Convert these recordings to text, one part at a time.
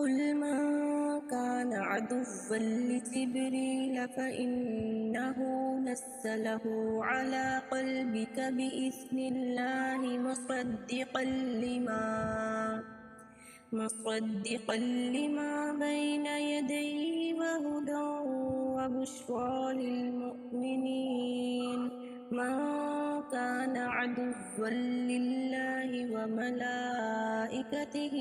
قل من كان عدوا لجبريل فإنه نزله على قلبك بإذن الله مصدقا لما بين يديه وهدى وبشرى للمؤمنين. من كان عدوا لله وملائكته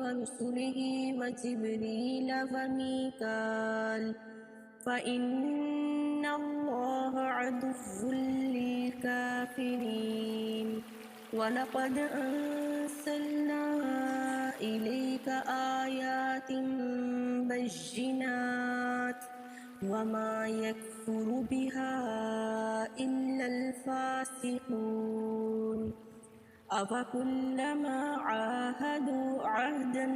ورسله وجبريل وميكال فإن الله عدو للكافرين. ولقد أنزلنا إليك آيات بينات وما يكفر بها إلا الفاسقون. أفكلما عاهدوا عهدا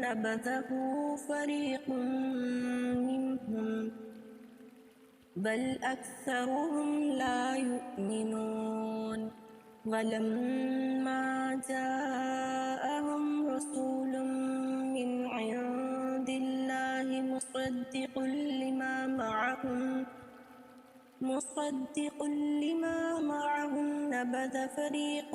نبذه فريق منهم بل أكثرهم لا يؤمنون. ولما جاءهم رسول من عند الله مصدق لما معهم نبذ فريق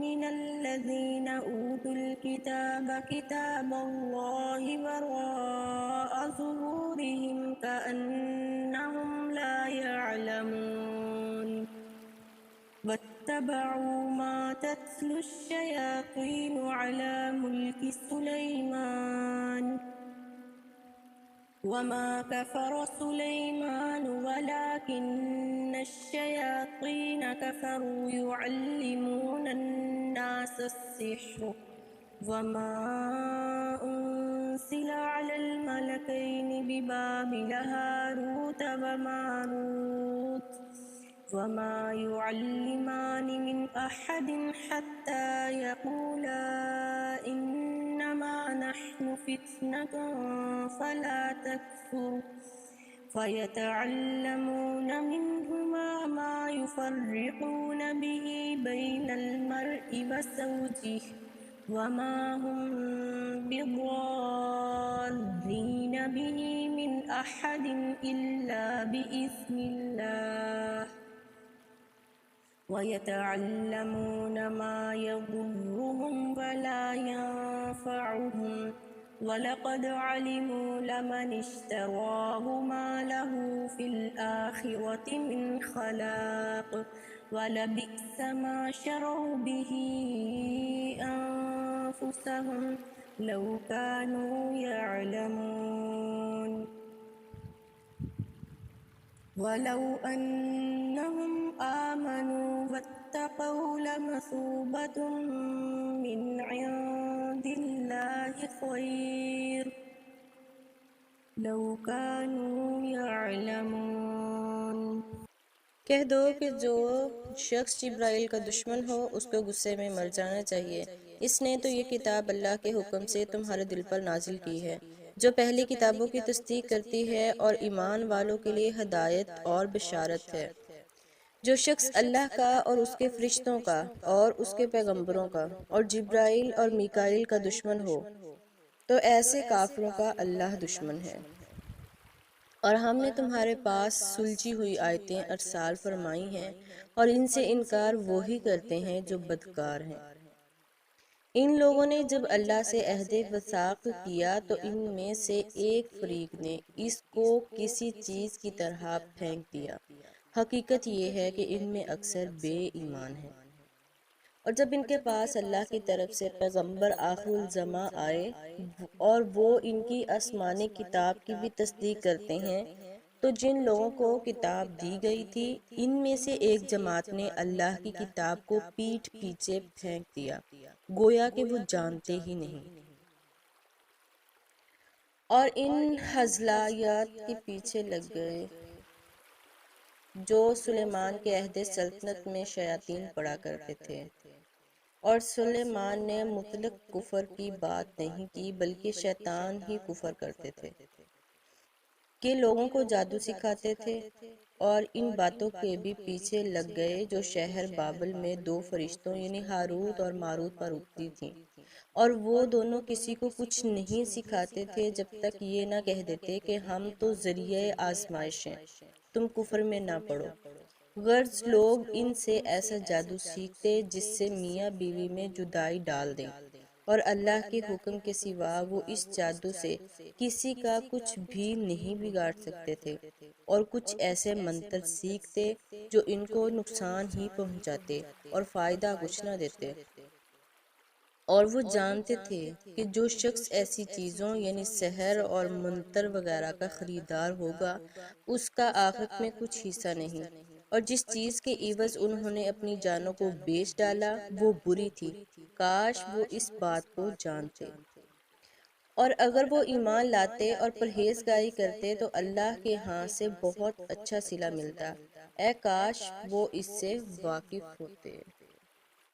من الذين أوتوا الكتاب كتاب الله وراء ظهورهم كأنهم لا يعلمون. واتبعوا ما تتلو الشياطين على ملك سليمان وما كفر سليمان ولكن الشياطين كفروا يعلمون الناس السحر وما أنزل على الملكين ببابل هاروت وماروت وما يعلمان من أحد حتى يقولا إنما نحن فتنة فلا تكفر فيتعلمون منهما ما يفرقون به بين المرء وزوجه وما هم بضارين به من أحد إلا بإذن الله ويتعلمون ما يضرهم ولا ينفعهم ولقد علموا لمن اشتراه ما له في الآخرة من خلاق ولبئس ما شروا به أنفسهم لو كانوا يعلمون. ولو أنهم آمنوا واتقوا لمثوبة من عند الله خير لو كانوا يعلمون. کہہ دو کہ جو شخص جبرائیل کا دشمن ہو اس کو غصے میں مر جانا چاہیے۔ اس نے تو یہ کتاب اللہ کے حکم سے تمہارے دل پر نازل کی ہے جو پہلی کتابوں کی تصدیق کرتی ہے اور ایمان والوں کے لیے ہدایت اور بشارت ہے۔ جو شخص اللہ کا اور اس کے فرشتوں کا اور اس کے پیغمبروں کا اور جبرائیل اور میکائیل کا دشمن ہو تو ایسے کافروں کا اللہ دشمن ہے۔ اور ہم نے تمہارے پاس سلجھی ہوئی آیتیں ارسال فرمائی ہیں اور ان سے انکار وہی کرتے ہیں جو بدکار ہیں۔ ان لوگوں نے جب اللہ سے عہد وثاق کیا تو ان میں سے ایک فریق نے اس کو کسی چیز کی طرح پھینک دیا۔ حقیقت یہ ہے کہ ان میں اکثر بے ایمان ہیں۔ اور جب ان کے پاس اللہ کی طرف سے پیغمبر آخر الزماں آئے اور وہ ان کی آسمانی کتاب کی بھی تصدیق کرتے ہیں تو جن لوگوں کو کتاب دی گئی تھی ان میں سے ایک جماعت نے اللہ کی کتاب کو پیٹھ پیچھے پھینک دیا گویا کہ وہ جانتے ہی نہیں، اور ان ہزلیات کے پیچھے لگ گئے جو سلیمان کے عہد سلطنت میں شیاطین پڑا کرتے تھے۔ اور سلیمان نے مطلق کفر کی بات نہیں کی بلکہ شیطان ہی کفر کرتے تھے۔ کہ لوگوں کو جادو سکھاتے تھے، اور ان باتوں کے بھی پیچھے لگ گئے جو شہر بابل میں دو فرشتوں یعنی ہاروت اور ماروت پر اتری تھیں، اور وہ دونوں کسی کو کچھ نہیں سکھاتے تھے جب تک یہ نہ کہہ دیتے کہ ہم تو ذریعہ آزمائش ہیں، تم کفر میں نہ پڑو۔ غرض لوگ ان سے ایسا جادو سیکھتے جس سے میاں بیوی میں جدائی ڈال دیں، اور اللہ کے حکم کے سوا وہ اس جادو سے کسی کا کچھ بھی نہیں بگاڑ سکتے تھے، اور کچھ ایسے منتر سیکھتے جو ان کو نقصان ہی پہنچاتے اور فائدہ کچھ نہ دیتے۔ اور وہ جانتے تھے کہ جو شخص ایسی چیزوں یعنی سحر اور منتر وغیرہ کا خریدار ہوگا اس کا آخرت میں کچھ حصہ نہیں، اور جس چیز کے عوض انہوں نے اپنی جانوں کو بیچ ڈالا وہ بری تھی، کاش وہ اس بات کو جانتے۔ اور اگر وہ ایمان لاتے اور پرہیزگاری کرتے تو اللہ کے ہاں سے بہت اچھا صلہ ملتا، اے کاش وہ اس سے واقف ہوتے۔